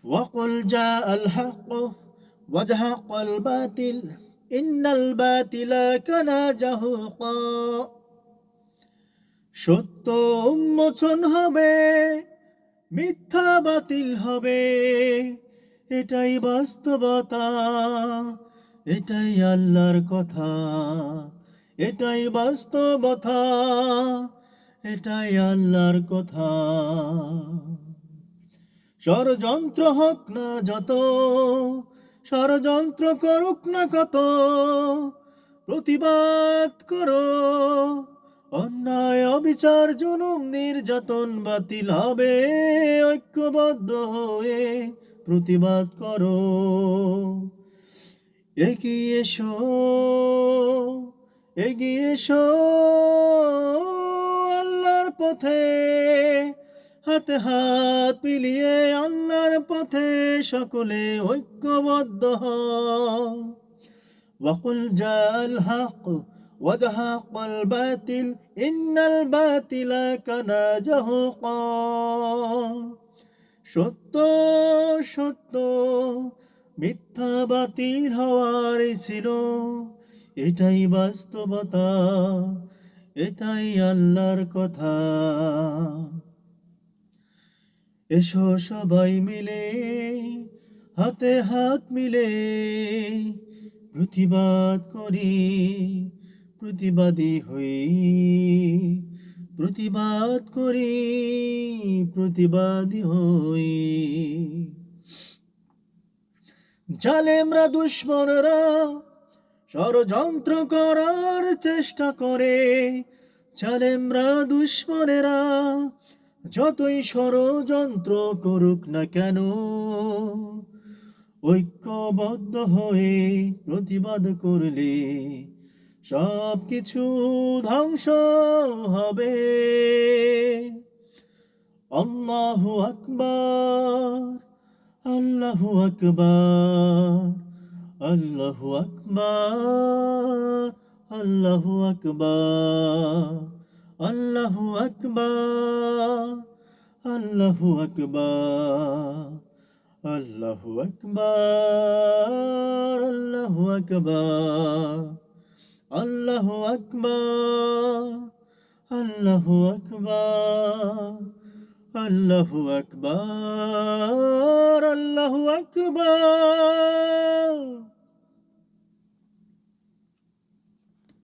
وقل جاء الحق وزهق الباطل إن الباطل كان زهوقا। সত্য উন্মোচন হবে, মিথ্যা বাতিল হবে, এটাই বাস্তবতা, এটাই আল্লাহর কথা, এটাই বাস্তবতা, এটাই আল্লাহর কথা। ষড়যন্ত্র হোক না যত, ষড়যন্ত্র করুক না কত, প্রতিবাদ করো, অন্যায় অবিচার জুলুম নির্যাতন বাতিল হবে, ঐক্যবদ্ধ হয়ে প্রতিবাদ করো। এগিয়ে এসো, এগিয়ে এসো আল্লাহর পথে, হাতে হাত মিলিয়ে আল্লাহর পথে সকলে ঐক্যবদ্ধ হও। وقل جاء الحق وزهق الباطل إن الباطل كان زهوقا। সত্য সত্য, মিথ্যা বাতিল হওয়ার ছিল, এটাই বাস্তবতা, এটাই আল্লাহর কথা। এসো সবাই মিলে, হাতে হাত মিলে প্রতিবাদ করি, প্রতিবাদী হই, প্রতিবাদ করি, প্রতিবাদী হই। জালেমরা দুশ্মনরা ষড়যন্ত্র করার চেষ্টা করে, জালেমরা দুশ্মনেরা যতই ষড়যন্ত্র করুক না কেন, ঐক্যবদ্ধ হয়ে প্রতিবাদ করলে সব কিছু ধ্বংস হবে। আল্লাহু আকবার, আল্লাহু আকবার, আল্লাহু আকবার, আল্লাহু আকবার, আল্লাহু আকবার, আল্লাহু আকবার, আল্লাহু আকবার, আল্লাহু আকবার, আল্লাহু আকবার, আল্লাহু আকবার, আল্লাহু আকবার, আল্লাহু আকবার।